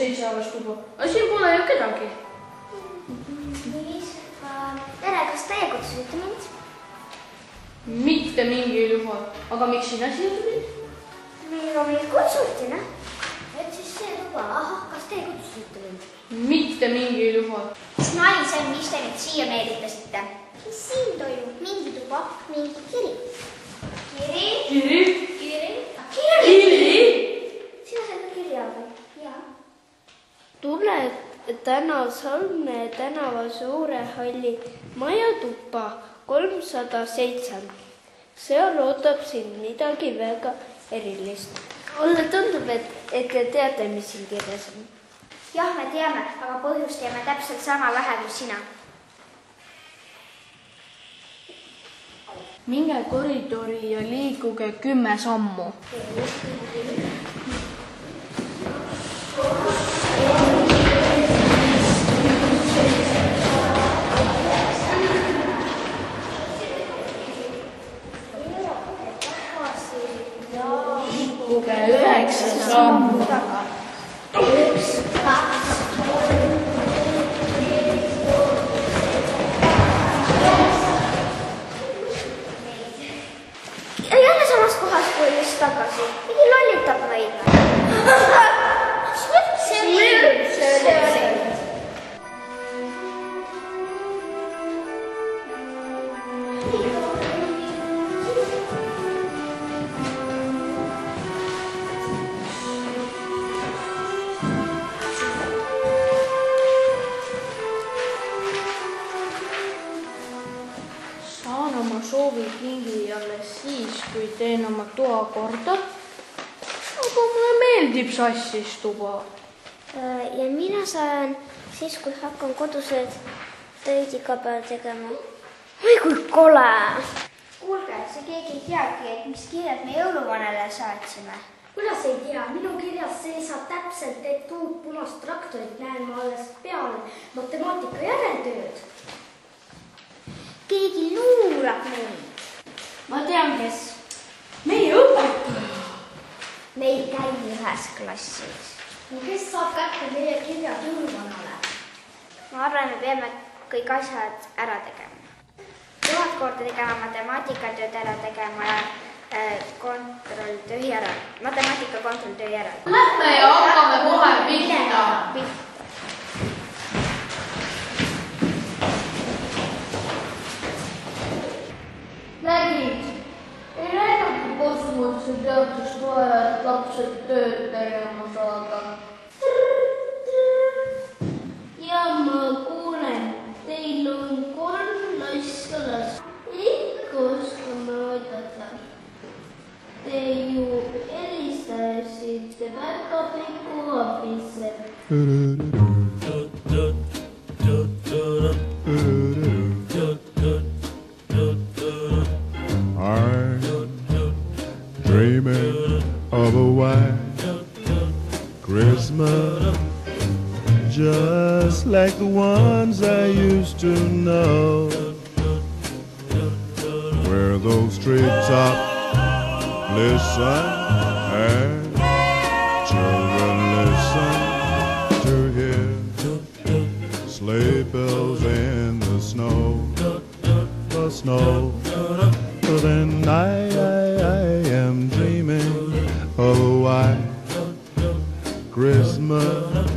7 avastuba. Aga siin pole ju kedagi. Tere, kas teie kutsusite mind? Mitte mingil juhul. Aga miks sina siia tulid? Millega mind kutsuti, noh? Et siis see tuba. Ahah, kas teie kutsusite mind? Mitte mingil juhul. Mis nali see on, mis te nüüd siia meelitasite? Mis siin toimub? Mingi tuba, mingi kiri. Kiri? Kiri? Kiri? Kiri? Sina said ka kirja või? Jaa. Tule täna Salme tänava Suure halli majatuppa 307. Seal ootab sind midagi väga erilist. Mulle tundub, et te teate, mis siin kirjas on. Jah, me teame, aga põhjust teeme täpselt sama vähe kui sina. Minge koridori ja liiguge 10 sammu. Liiguge 9 sammu. 1, 2, 3. Jälle samas kohas kui just tagasi. Mingi lollitab meid. See oli. Saan oma soovikingi alles siis, kui teen oma toa korda. Aga mulle meeldib sassis tuba. Ja mina saan siis, kui hakkan kodused töid iga päev tegema. Oi, kui kole! Kuulge, see keegi ei teagi, et mis kirjad me jõuluvanele saatsime. Kuidas ei tea? Minu kirjas seisab täpselt, et uut punast traktorit näen ma alles peale matemaatika järeltööd. Keegi luurab meid. Ma tean, kes. Meie õpetaja. Me ei käi ühes klassis. No kes saab kätte meie kirjad jõuluvanale? Ma arvan, me peame kõik asjad ära tegema. 1000 korda tegema, matemaatikatööd ära tegema ja kontrolltöö ära. Matemaatika kontrolltöö ära. Lähme ja hakkame kohe pihta. Nägid, ei näidagi kosmose teadust vaja, et lapsed tööd tegema saada. Ja ma kuulen, teil on 3 laska last. Ikka oskame oodata. Te ju helistasite väga pikku abisse. I'm dreaming of a white Christmas, just like the ones I used to know, where those treetops listen and children listen to hear sleigh bells in the snow. But then I am dreaming of a white Christmas.